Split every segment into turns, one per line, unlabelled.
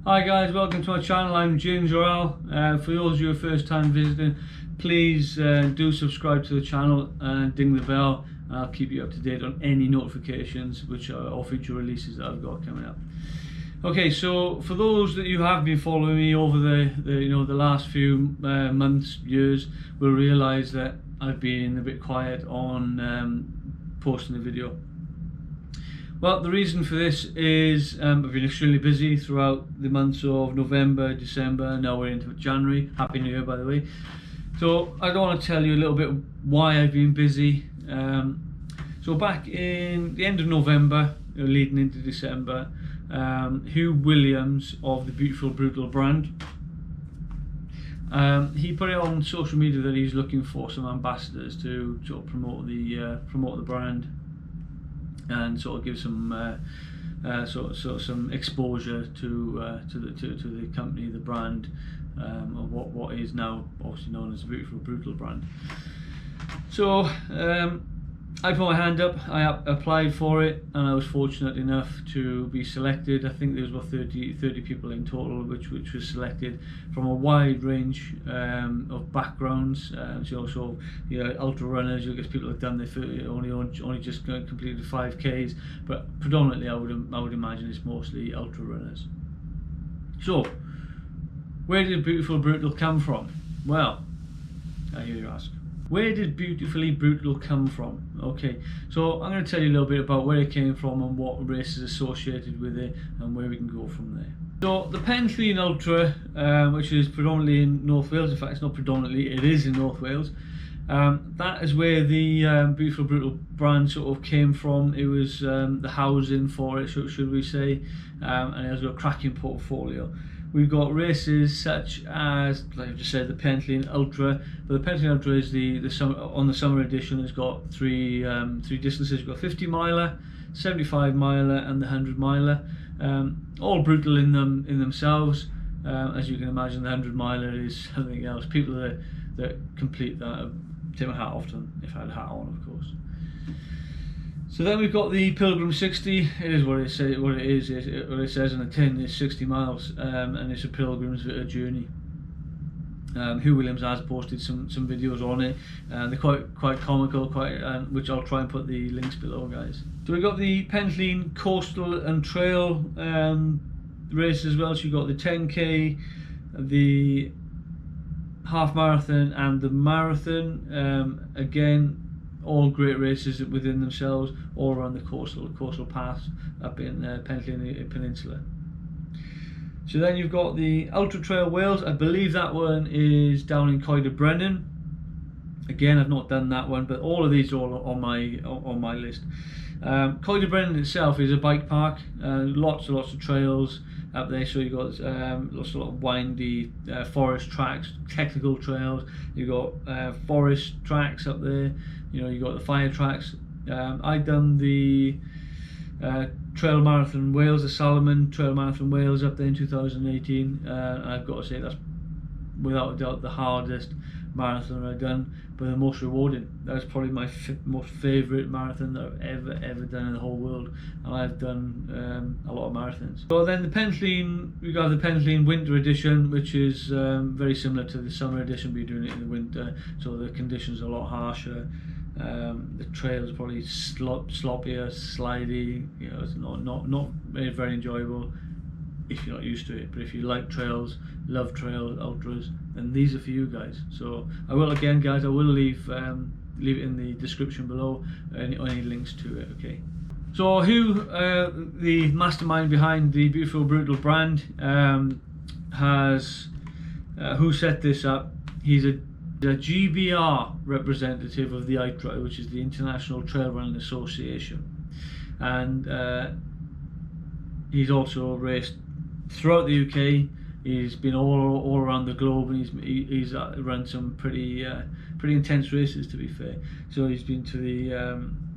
Hi guys, welcome to my channel. I'm JonesGA. For those of you who are first time visiting, please do subscribe to the channel and ding the bell. I'll keep you up to date on any notifications which are or future releases that I've got coming up. Okay, so for those that you have been following me over the last few months, years, will realise that I've been a bit quiet on posting the video. Well, the reason for this is I've been extremely busy throughout the months of November, December, now we're into January. Happy New Year, by the way. So I don't want to tell you a little bit why I've been busy. So back in the end of November, leading into December, Hugh Williams of the Beautiful Brutal brand, he put it on social media that he's looking for some ambassadors to sort of promote the brand and sort of give some some exposure to the company, the brand, of what is now obviously known as the Beautiful Brutal brand. So I put my hand up, I applied for it, and I was fortunate enough to be selected. I think there was about 30 people in total which was selected from a wide range of backgrounds. So ultra runners, you get people who've done their only just completed 5Ks, but predominantly I would imagine it's mostly ultra runners. So where did Beautiful Brutal come from? Well, I hear you ask. Where did Beautifully Brutal come from? Okay, so I'm going to tell you a little bit about where it came from and what races associated with it and where we can go from there. So the Pentleen Ultra, which is predominantly in North Wales, in fact it's not predominantly, it is in North Wales. That is where the Beautiful Brutal brand sort of came from. It was the housing for it, should we say, and it has got a cracking portfolio. We've got races such as, like I just said, the Pentleen Ultra. But the Pentleen Ultra is on the summer edition. It's got three distances. You've got 50 miler, 75 miler, and the 100 miler. All brutal in themselves. As you can imagine, the 100 miler is something else. People that complete that, take my hat off to them, if I had a hat on, of course. So then we've got the Pilgrim 60. It is what it says. What it says on the tin is 60 miles, and it's a pilgrim's journey. Hugh Williams has posted some videos on it. They're quite comical, which I'll try and put the links below, guys. So we've got the Pentleen Coastal and Trail race as well. So you've got the 10K, the half marathon, and the marathon. Again, all great races within themselves, all around the coastal path up in Pentleen Peninsula. So then you've got the Ultra Trail Wales. I believe that one is down in Coed y Brenin. Again, I've not done that one, but all of these are all on my list. Coed y Brenin itself is a bike park, lots and lots of trails up there. So you've got lots of windy forest tracks, technical trails. You've got forest tracks up there. You've got the fire tracks. I've done the Trail Marathon Wales, the Salomon Trail Marathon Wales up there in 2018. And I've got to say that's without a doubt the hardest marathon I've done, but the most rewarding. That's probably my most favourite marathon that I've ever done in the whole world, and I've done a lot of marathons. So then the Pentleen, we've got the Pentleen Winter Edition, which is very similar to the summer edition, but you're doing it in the winter, so the conditions are a lot harsher. The trail is probably sloppier, slidey. It's not very enjoyable if you're not used to it. But if you like trails, love trail ultras, then these are for you guys. So I will, again, guys, I will leave it in the description below, any links to it. Okay. So who, the mastermind behind the Beautiful Brutal brand, who set this up? He's a GBR representative of the ITRA, which is the International Trail Running Association, and he's also raced throughout the UK. He's been all around the globe, and he's run some pretty intense races, to be fair. So he's been to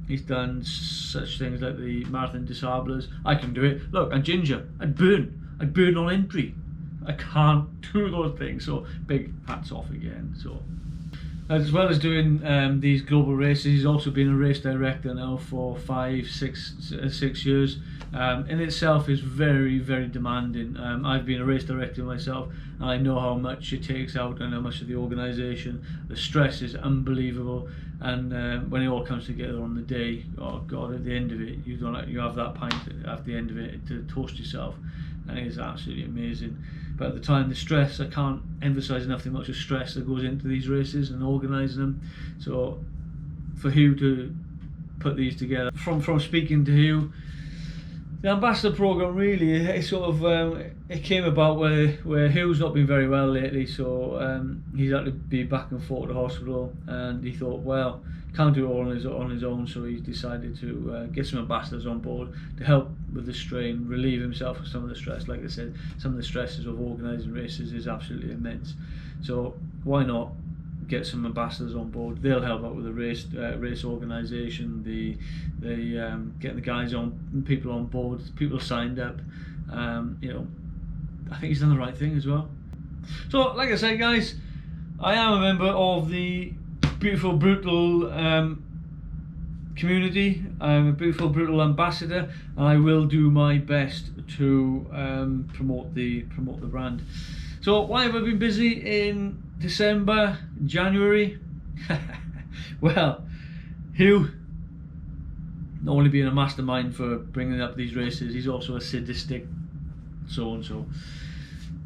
he's done such things like the Marathon des Sables. I can do it. Look, I'm ginger. I'd burn on entry. I can't do those things, so big hats off again. So As well as doing these global races, he's also been a race director now for 6 years. In itself is very, very demanding. I've been a race director myself, and I know how much it takes out and how much of the organisation. The stress is unbelievable, and when it all comes together on the day, oh God, at the end of it, you have that pint at the end of it to toast yourself, and it is absolutely amazing. But at the time, the stress, I can't emphasise enough the amount of stress that goes into these races and organising them. So for Hugh to put these together, from speaking to Hugh, the ambassador program really, it sort of it came about where Hugh's not been very well lately, so he's had to be back and forth to hospital, and he thought, well, can't do it all on his own, so he decided to get some ambassadors on board to help with the strain, relieve himself of some of the stress. Like I said, some of the stresses of organising races is absolutely immense, so why not get some ambassadors on board? They'll help out with the race organisation, the getting the guys on, people on board, people signed up. You know, I think he's done the right thing as well. So, like I said, guys, I am a member of the Beautiful Brutal community. I'm a Beautiful Brutal ambassador, and I will do my best to promote the brand. So why have I been busy in December, January? Well, Hugh, not only being a mastermind for bringing up these races, he's also a sadistic so-and-so.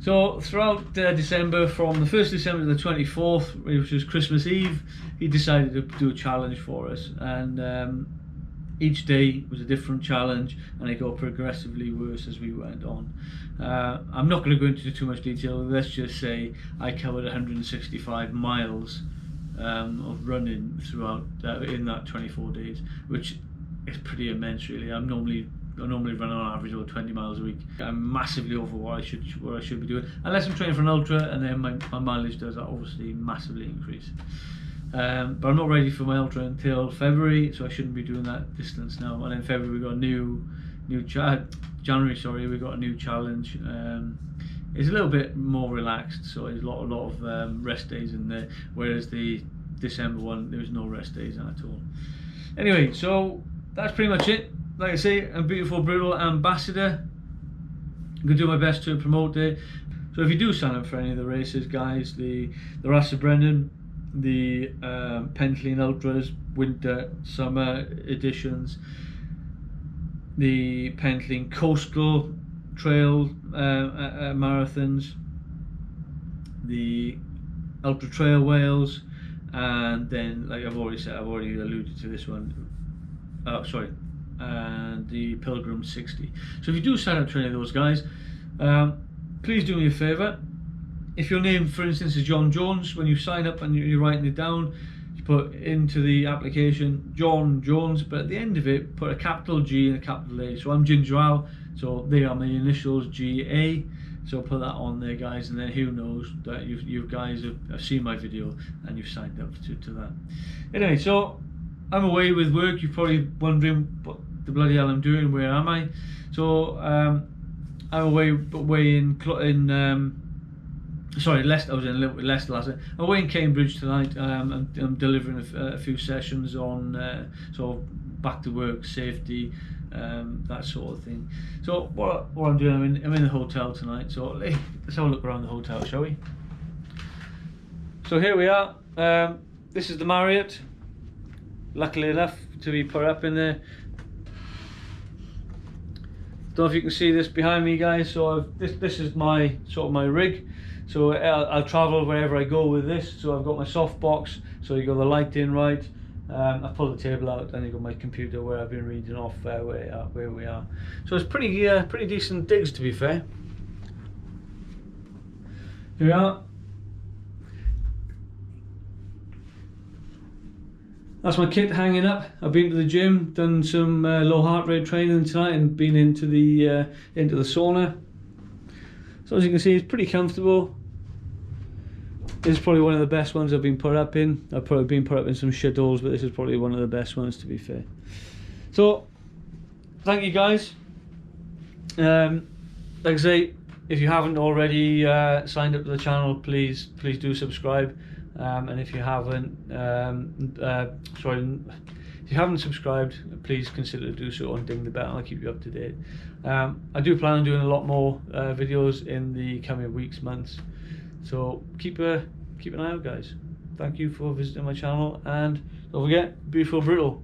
So throughout December, from the 1st December to the 24th, which was Christmas Eve, he decided to do a challenge for us, and each day was a different challenge, and it got progressively worse as we went on. I'm not going to go into too much detail. Let's just say I covered 165 miles of running throughout in that 24 days, which is pretty immense, really. I normally run on average over 20 miles a week. I'm massively over what I should be doing, unless I'm training for an ultra, and then my mileage does obviously massively increase. But I'm not ready for my ultra until February, so I shouldn't be doing that distance now. And in February we got a January, sorry, we got a new challenge. It's a little bit more relaxed, so there's a lot of rest days in there, whereas the December one, there was no rest days at all. Anyway, so that's pretty much it. Like I say, I'm Beautiful Brutal ambassador. I'm going to do my best to promote it. So if you do sign up for any of the races, guys, the Rasa Brennan, the Pentline Ultras, winter, summer editions, the Pentline Coastal Trail marathons, the Ultra Trail Wales, and then, like I've already said, I've already alluded to this one. And the Pilgrim 60. So if you do sign up to any of those guys, please do me a favour. If your name, for instance, is John Jones, when you sign up and you're writing it down, you put into the application John Jones, but at the end of it, put a capital G and a capital A. So I'm Ginger Al, so they are my initials, GA. So put that on there, guys, and then who knows that you guys have seen my video and you've signed up to that. Anyway, so I'm away with work. You're probably wondering what the bloody hell I'm doing. Where am I? So I'm away in Leicester. I was in Leicester last night. I'm away in Cambridge tonight. I'm delivering a few sessions on sort of back to work, safety, that sort of thing. So what I'm doing, I'm in the hotel tonight. So let's have a look around the hotel, shall we? So here we are. This is the Marriott. Luckily enough to be put up in there. Don't know if you can see this behind me, guys. So this is my my rig. So I'll travel wherever I go with this. So I've got my soft box. So you got the light in right. I pull the table out, and you got my computer where I've been reading off where we are. So it's pretty decent digs, to be fair. Here we are. That's my kit hanging up. I've been to the gym, done some low heart rate training tonight, and been into the sauna. So as you can see, it's pretty comfortable. This is probably one of the best ones I've been put up in. I've probably been put up in some shitholes, but this is probably one of the best ones, to be fair. So thank you, guys. Like I say, if you haven't already signed up to the channel, please do subscribe. and if you haven't, if you haven't subscribed, please consider to do so and ding the bell. I'll keep you up to date. I do plan on doing a lot more videos in the coming weeks, months. So keep an eye out, guys. Thank you for visiting my channel, and don't forget, beautiful brutal.